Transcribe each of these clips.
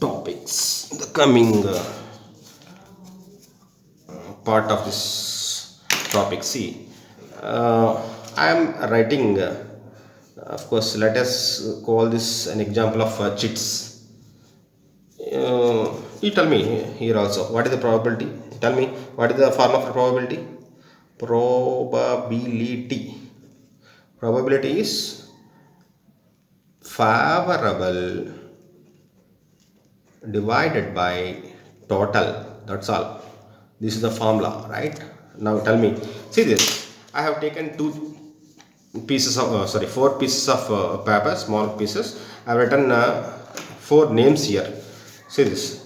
topics the coming part of this topic. See, I am writing, of course, let us call this an example of chits. You tell me here also what is the probability. Tell me what is the form of probability. Probability is favorable divided by total. That's all. This is the formula, right? Now tell me, see this, I have taken four pieces of paper, small pieces. I have written four names here. See this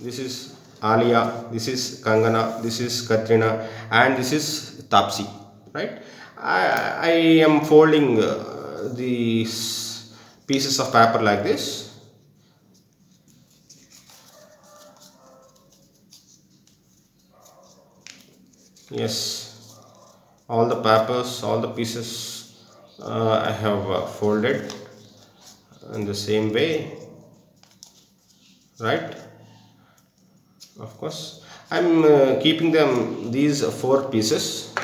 is Alia, this is Kangana, this is Katrina, and this is Tapsi, right? I am folding these pieces of paper like this. Yes, all the papers, all the pieces I have folded in the same way, right? Of course, I'm keeping them, these four pieces,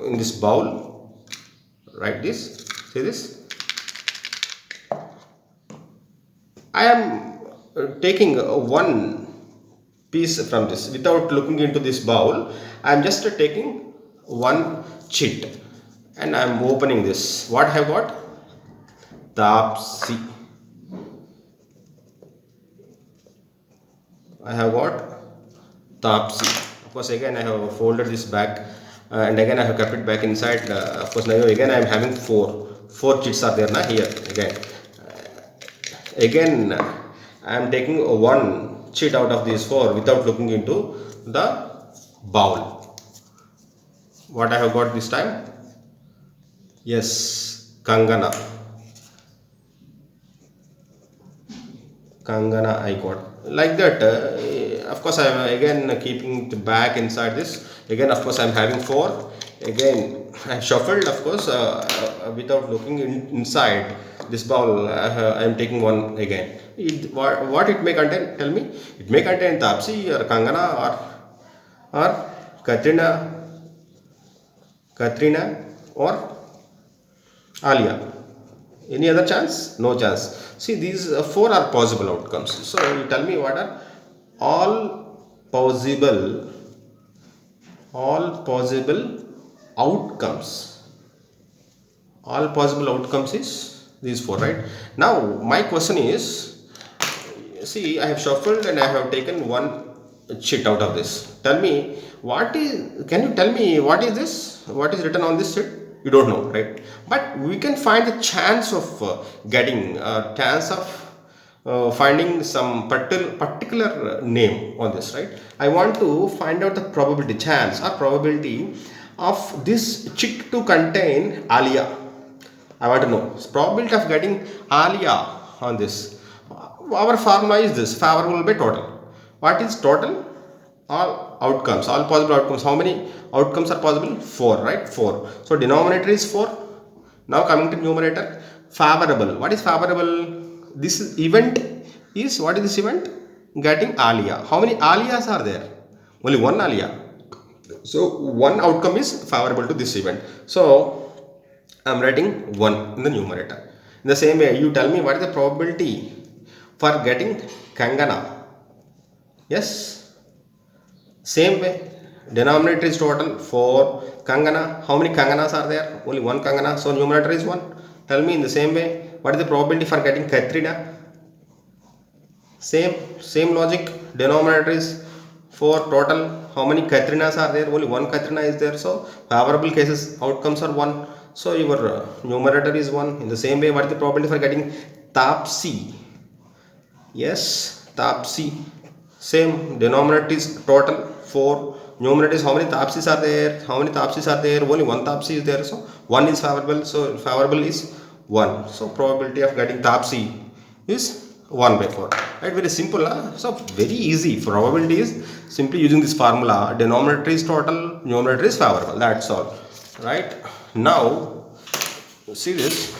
in this bowl, right? This, see this, I am taking one piece from this without looking into this bowl. I am just taking one chit and I am opening this. What I have got? Tapsi. I have got Tapsi. Of course, again I have folded this back and again I have kept it back inside. Of course, now again I am having four chits are there now here. Again I am taking one chit out of these four without looking into the bowl. What I have got this time? Yes, Kangana I got. Like that, of course I am again keeping it back inside this. Again, of course, I am having four. Again I shuffled, of course, without looking inside this bowl. I am taking one again. What it may contain, tell me. It may contain Tapsi or Kangana or Katrina or Alia. Any other chance? No chance. See, these four are possible outcomes. So you tell me what are all possible outcomes. All possible outcomes is these four, right? Now my question is, see, I have shuffled and I have taken one chit out of this. Tell me can you tell me what is this? What is written on this chit? You don't know, right? But we can find the chance of finding some particular name on this, right? I want to find out the probability of this chit to contain Alia. I want to know probability of getting Alia on this. Our formula is this: favorable by total. What is total? All outcomes, all possible outcomes. How many outcomes are possible? 4, right? 4. So denominator is 4. Now coming to numerator, favorable. What is favorable? This event is, what is this event? Getting Alia. How many Alias are there? Only one Alia. So one outcome is favorable to this event. So I am writing 1 in the numerator. In the same way, you tell me what is the probability for getting Kangana. Yes. Same way, denominator is total 4. Kangana, how many Kanganas are there? Only one Kangana, so numerator is 1. Tell me in the same way, what is the probability for getting Katrina? Same logic, denominator is 4 total. How many Katrinas are there? Only one Katrina is there, so favorable cases outcomes are 1. So your numerator is 1. In the same way, what is the probability for getting Tapsi? Yes, Tapsi. Same, denominator is total 4. Numerator is how many Tapsis are there? Only one Tapsi is there, so 1 is favorable. So favorable is 1. So probability of getting Tapsi is 1 by 4. Right? Very simple. So very easy. Probability is simply using this formula. Denominator is total, numerator is favorable. That's all. Right? Now see this.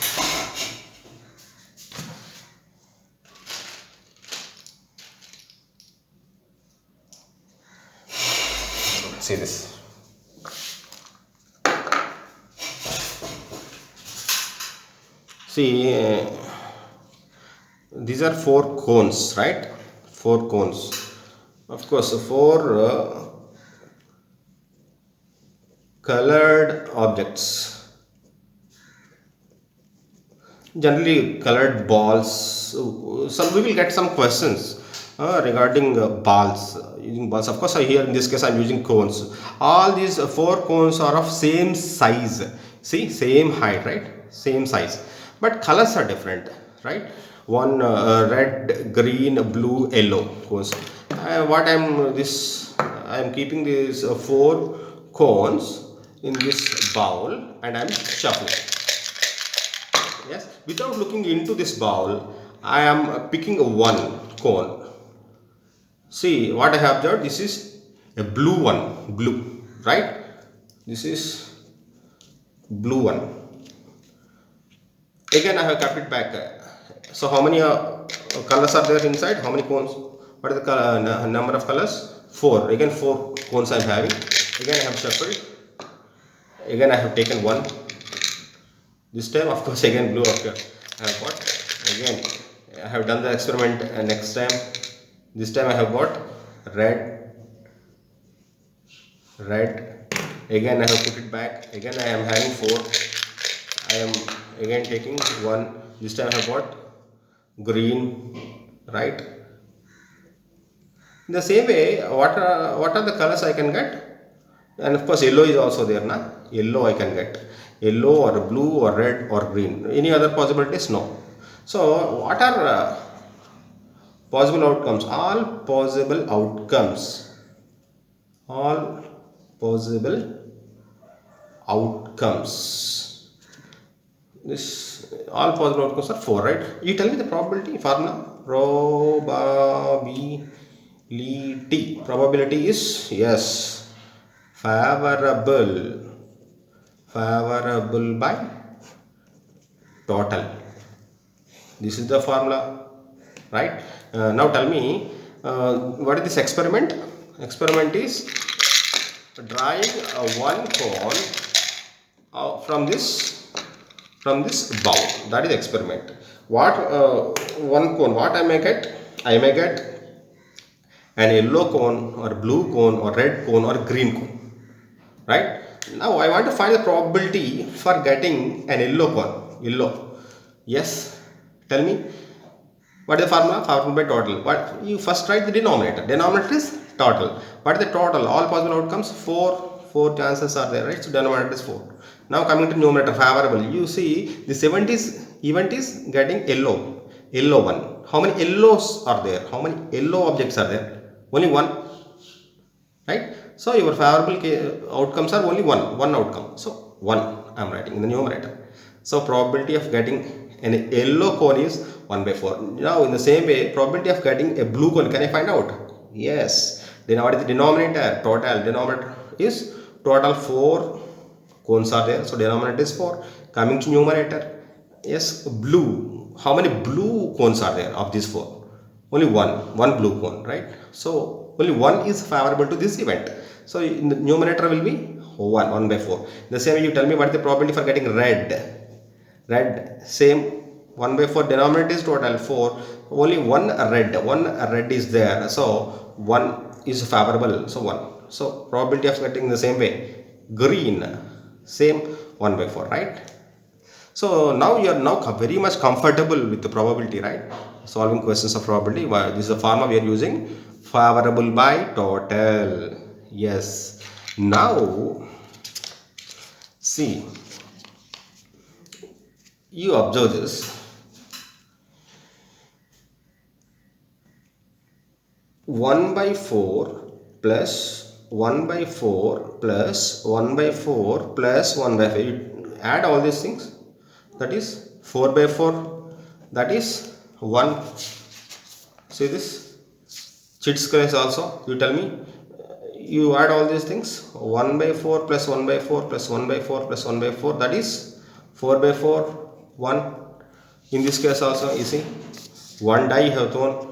See this. See, these are four cones, right? Four cones. Of course, four colored objects. Generally, colored balls. Some we will get some questions regarding balls. Using balls. Of course, here in this case, I am using cones. All these four cones are of same size. See, same height, right? Same size, but colors are different, right? One red, green, blue, yellow cones. What I am keeping these four cones in this bowl, and I am shuffling. Yes, without looking into this bowl, I am picking one cone. See what I have observed. This is a blue one, blue, right? This is blue one. Again, I have kept it back. So, how many colors are there inside? How many cones? What is the color, number of colors? Four. Again, four cones I am having. Again, I have shuffled. Again, I have taken one. This time, of course, again blue occurred. I have got. Again, I have done the experiment. Next time, this time I have got red, red. Again, I have put it back. Again, I am having four. I am again taking one. This time I have got green, right? In the same way, what are the colors I can get? And of course, yellow is also there, na? Yellow I can get. Yellow or blue or red or green. Any other possibilities? No. So, what are possible outcomes? All possible outcomes. All possible outcomes. This all possible outcomes are four, right? You tell me the probability formula. Probability. Probability is yes. Favorable by total. This is the formula, right? Now tell me what is this experiment? Experiment is drawing one cone from this bowl. That is experiment. What one cone? What I may get? I may get an yellow cone or blue cone or red cone or green cone, right? Now I want to find the probability for getting an yellow cone. Yellow. Yes. Tell me. What is the formula? Formula by total. What you first write the denominator. Denominator is total. What is the total? All possible outcomes. Four chances are there, right? So denominator is 4. Now coming to numerator, favorable. You see this event is getting yellow. Yellow one. How many yellows are there? How many yellow objects are there? Only one. Right? So your favorable outcomes are only one outcome. So 1 I am writing in the numerator. So probability of getting an yellow cone is 1 by 4. Now in the same way, probability of getting a blue cone, can I find out? Yes. Then what is the denominator? Total. Denominator is total 4 cones are there. So denominator is 4. Coming to numerator. Yes, blue. How many blue cones are there of these 4? Only one blue cone, right? So only one is favorable to this event. So in the numerator will be 1 by 4. The same way you tell me what is the probability for getting red. Red, same 1 by 4. Denominator is total 4. Only one red is there. So 1 is favorable. So 1. So probability of getting the same way. Green, same 1 by 4, right? So now you are now very much comfortable with the probability, right? Solving questions of probability. This is the formula we are using. Favorable by total. Yes. Now, see, you observe this. 1 by 4 plus 1 by 4 plus 1 by 4 plus 1 by 5. You add all these things. That is 4 by 4. That is 1. See this? Chits squares also. You tell me. You add all these things. 1 by 4 plus 1 by 4 plus 1 by 4 plus 1 by 4. That is 4 by 4. 1. In this case also, you see, 1 die have thrown.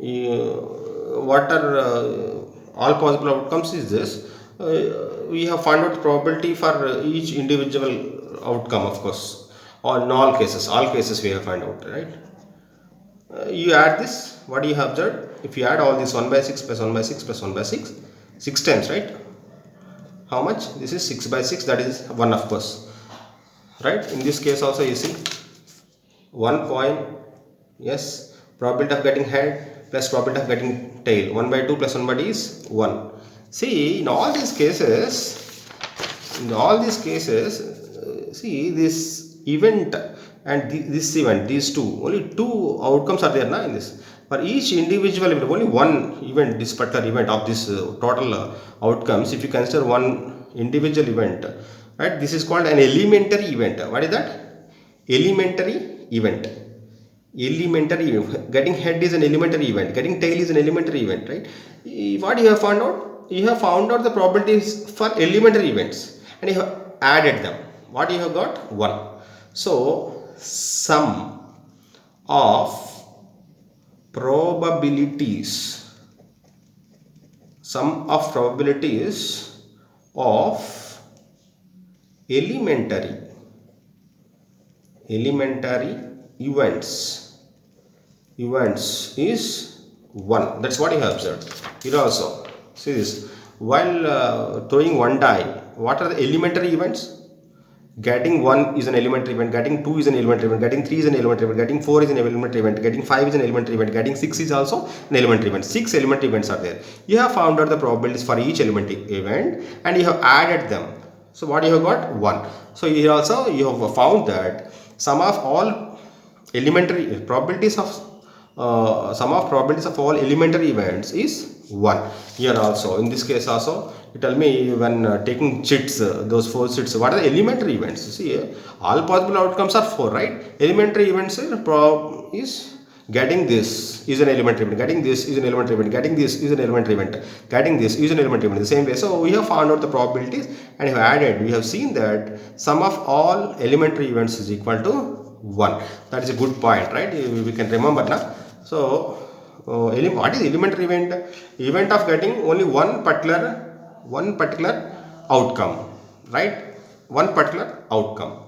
What are all possible outcomes is this. We have found out probability for each individual outcome, of course, or in all cases we have found out, right? You add this, what do you have observed? If you add all this 1 by 6 plus 1 by 6 plus 1 by 6, 6 times, right? How much? This is 6 by 6, that is 1, of course, right? In this case also you see 1 coin, yes, probability of getting head plus probability of getting tail, 1 by 2 plus 1 by d is 1. See, in all these cases, see this event and this event, these two, only two outcomes are there now in this. For each individual event, only one event, this particular event of this total outcomes, if you consider one individual event, right, this is called an elementary event. What is that? Elementary event. Elementary event. Getting head is an elementary event, getting tail is an elementary event, right? What you have found out? You have found out the probabilities for elementary events and you have added them. What you have got? 1. So sum of probabilities of elementary events is 1. That's what you have observed. Here also, see this, while throwing one die, what are the elementary events? Getting 1 is an elementary event, getting 2 is an elementary event, getting 3 is an elementary event, getting 4 is an elementary event, getting 5 is an elementary event, getting 6 is also an elementary event. 6 elementary events are there. You have found out the probabilities for each elementary event and you have added them. So what you have got? 1. So here also you have found that sum of all elementary probabilities of sum of probabilities of all elementary events is 1. Here also, in this case also, you tell me when taking chits, those 4 chits, what are the elementary events? See, all possible outcomes are 4, right? Elementary events is getting this is an elementary event, getting this is an elementary event, getting this is an elementary event, getting this is an elementary event. The same way, so we have found out the probabilities and have added. We have seen that sum of all elementary events is equal to 1. That is a good point, right? We can remember now. So what is elementary event? Event of getting only one particular outcome, right? One particular outcome.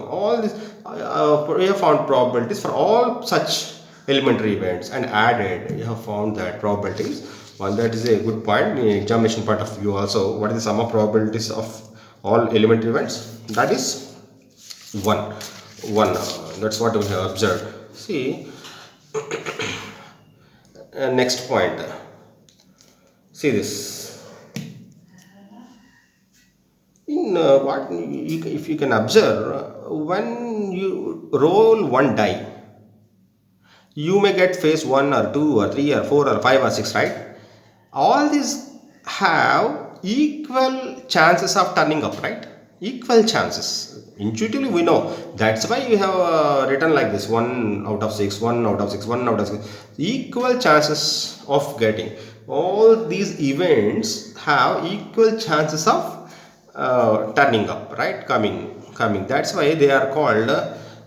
All this we have found probabilities for all such elementary events and added. You have found that probabilities. One, that is a good point in examination point of view also. What is the sum of probabilities of all elementary events? That is 1. That's what we have observed. See, next point. See this. In if you can observe, when you roll one die, you may get phase 1 or 2 or 3 or 4 or 5 or 6, right? All these have equal chances of turning up, right? Equal chances. Intuitively we know. That's why we have written like this: 1 out of 6, 1 out of 6, 1 out of 6. Equal chances of getting. All these events have equal chances of turning up, right? Coming. That's why they are called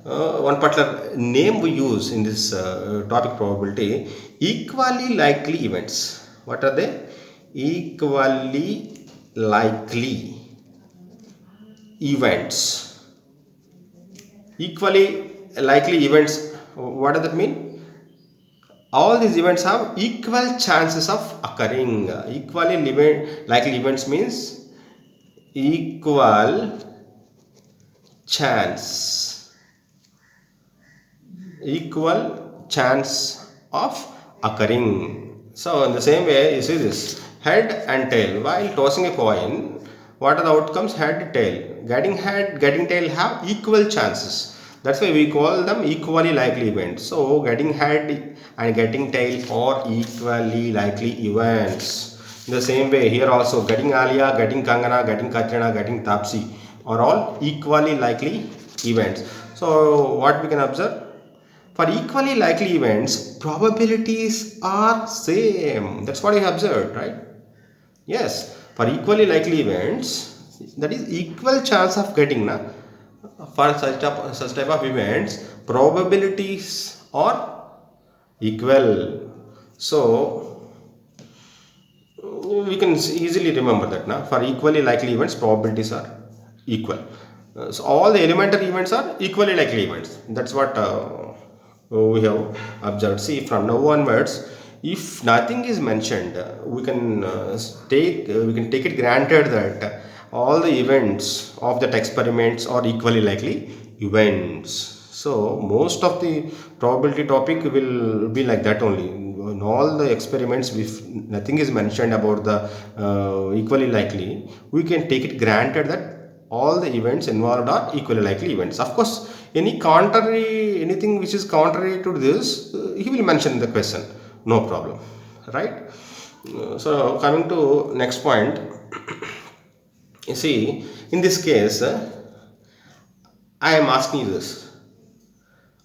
one particular name we use in this topic probability: equally likely events. What are they? Equally likely events. Equally likely events. What does that mean? All these events have equal chances of occurring. Equally likely events means equal chance of occurring. So in the same way, you see this head and tail. While tossing a coin, what are the outcomes? Head, tail. Getting head, getting tail have equal chances. That's why we call them equally likely events. So getting head and getting tail are equally likely events. In the same way, here also getting Alia, getting Kangana, getting Katrina, getting Tapsi are all equally likely events. So what we can observe? For equally likely events, probabilities are same. That's what I observed, right? Yes, for equally likely events, that is equal chance of getting. For such type of events, probabilities are equal. So we can easily remember that now. For equally likely events, probabilities are equal. So all the elementary events are equally likely events. That's what we have observed. See, from now onwards, if nothing is mentioned, we can take it granted that all the events of that experiments are equally likely events. So most of the probability topic will be like that only. In all the experiments, if nothing is mentioned about the equally likely, we can take it granted that all the events involved are equally likely events. Of course, anything which is contrary to this, he will mention in the question. No problem, right? So coming to next point, you see, in this case, I am asking you this: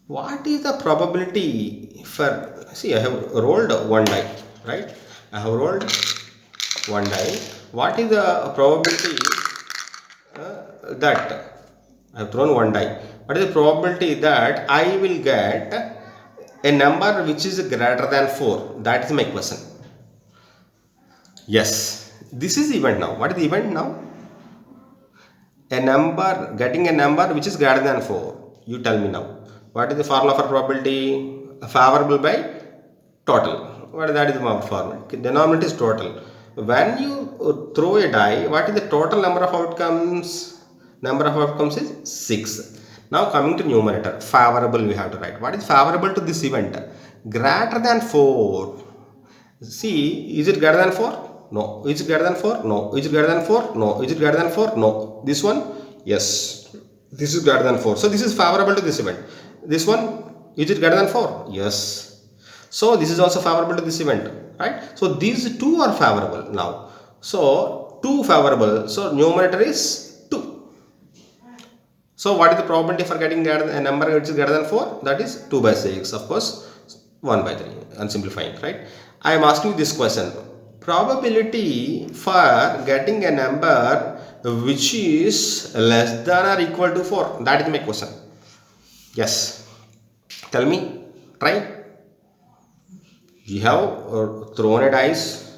what is the probability for? See, I have rolled one die, right? I have rolled one die. What is the probability that I have thrown one die? What is the probability that I will get a number which is greater than 4? That is my question. Yes, this is event now. What is the event now? Getting a number which is greater than 4. You tell me now. What is the formula for probability? Favorable by total. What is that is the formula? Denominator is total. When you throw a die, what is the total number of outcomes? Number of outcomes is 6. Now coming to numerator, favorable we have to write. What is favorable to this event? Greater than 4. See, is it greater than 4? No. Is it greater than 4? No. Is it greater than 4? No. Is it greater than 4? No. This one? Yes. This is greater than 4. So this is favorable to this event. This one? Is it greater than 4? Yes. So this is also favorable to this event. Right? So these two are favorable now. So 2 favorable. So numerator is 2. So what is the probability for getting a number which is greater than 4? That is 2 by 6. Of course, 1 by 3. Unsimplifying, right? I am asking this question. Probability for getting a number which is less than or equal to 4. That is my question. Yes. Tell me. Try. You have thrown a dice.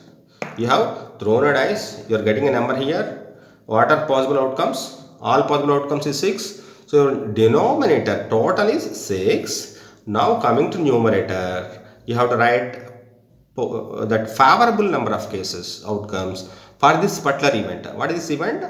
You have thrown a dice. You are getting a number here. What are possible outcomes? All possible outcomes is 6. So your denominator total is 6. Now coming to numerator, you have to write that favorable number of cases outcomes for this particular event. What is this event?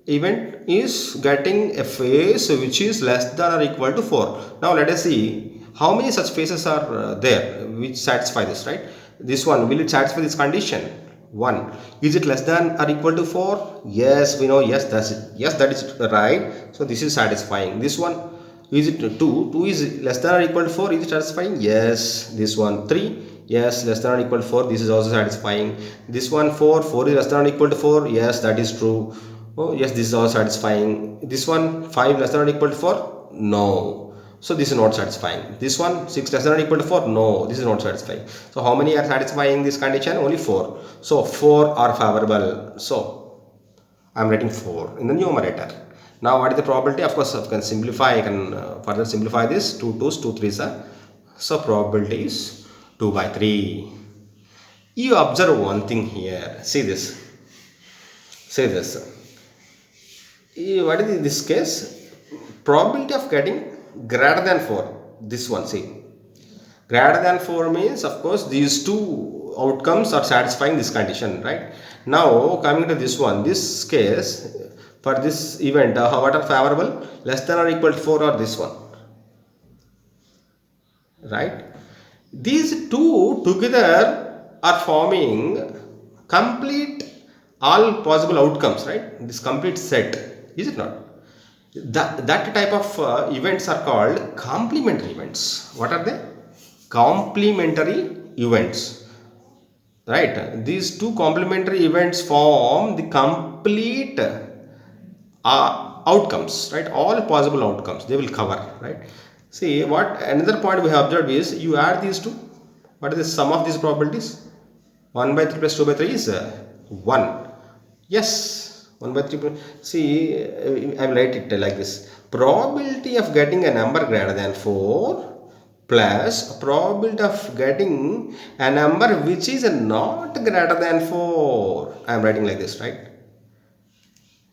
Event is getting a phase which is less than or equal to 4. Now let us see how many such phases are there which satisfy this, right? This one, will it satisfy this condition? 1. Is it less than or equal to 4? Yes, we know. Yes, that's it. Yes, that is right. So this is satisfying. This one, is it 2? 2 is less than or equal to 4. Is it satisfying? Yes. This one, 3. Yes, less than or equal to 4. This is also satisfying. This one, 4. 4 is less than or equal to 4. Yes, that is true. Oh, yes, this is also satisfying. This one, 5 less than or equal to 4. No. So this is not satisfying. This one, 6 less than or equal to 4. No, this is not satisfying. So how many are satisfying this condition? Only 4. So 4 are favorable. So I am writing 4 in the numerator. Now what is the probability? Of course, I can simplify. I can further simplify this. 2 2s, 2 3s are. So probability is 2 by 3. You observe one thing here. See this. See this. What is in this case? Probability of getting greater than 4. This one, see. Greater than 4 means, of course, these two outcomes are satisfying this condition, right? Now, coming to this one, this case, for this event, what are favorable? Less than or equal to 4 or this one, right? These two together are forming complete all possible outcomes, right? This complete set, is it not? That type of events are called complementary events. What are they? Complementary events, right? These two complementary events form the complete outcomes, right? All possible outcomes they will cover, right? See, what another point we have observed is you add these two. What is the sum of these probabilities? 1 by 3 plus 2 by 3 is 1. Yes, 1 by 3. See, I will write it like this. Probability of getting a number greater than 4 plus probability of getting a number which is not greater than 4. I am writing like this, right?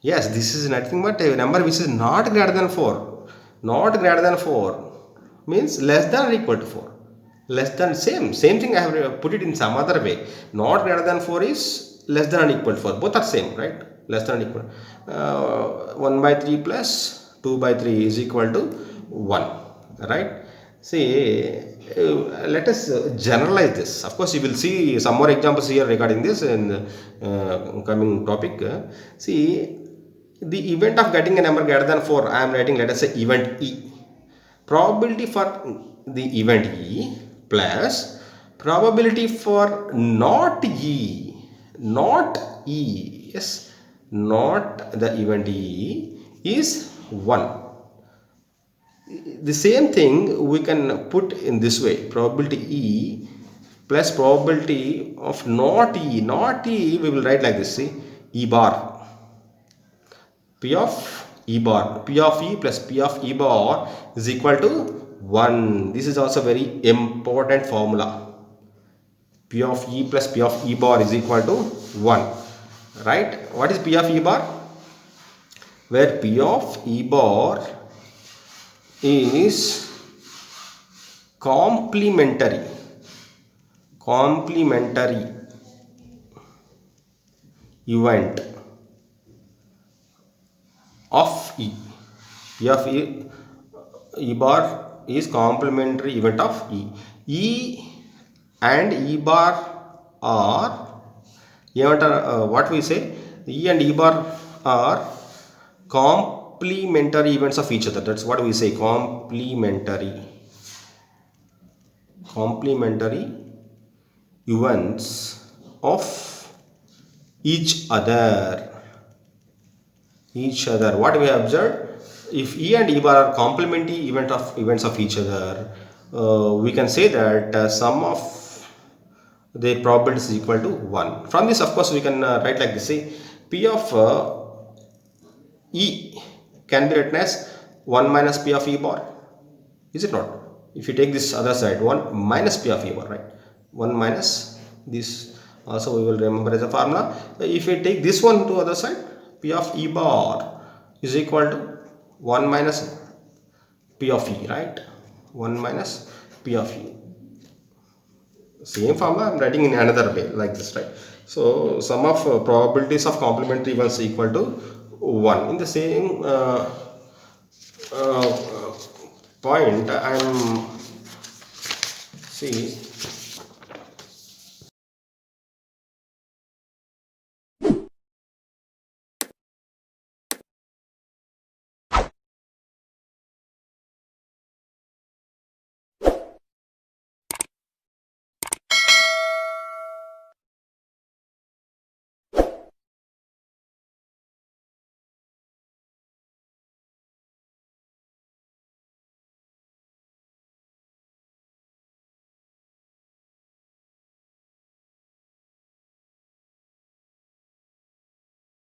Yes, this is nothing but a number which is not greater than 4. Not greater than 4 means less than or equal to 4. Less than, same thing I have put it in some other way. Not greater than 4 is less than or equal to 4. Both are same, right? Less than or equal. 1 by 3 plus 2 by 3 is equal to 1, right? See, let us generalize this. Of course, you will see some more examples here regarding this in the coming topic. See, the event of getting a number greater than 4, I am writing, let us say, event E. Probability for the event E plus probability for not E, not E, yes, not the event E is 1. The same thing we can put in this way: probability E plus probability of not E. Not E we will write like this. See, E bar, P of E bar, P of E plus P of E bar is equal to 1. This is also very important formula. P of E plus P of E bar is equal to 1. Right? What is P of E bar? Where P of E bar is complementary event of E. P of E bar is complementary event of E. E and E bar are what we say, E and E bar are complementary events of each other. That's what we say, complementary events of each other. What we have observed, if E and E bar are complementary events of each other, we can say that sum of the probability is equal to 1. From this, of course, we can write like this. Say, P of E can be written as 1 minus P of E bar. Is it not? If you take this other side, 1 minus P of E bar, right? 1 minus this, also we will remember as a formula. If we take this one to other side, P of E bar is equal to 1 minus P of E, right? 1 minus P of E. Same formula I am writing in another way like this, right? So sum of probabilities of complementary events equal to 1. In the same point, I am, see,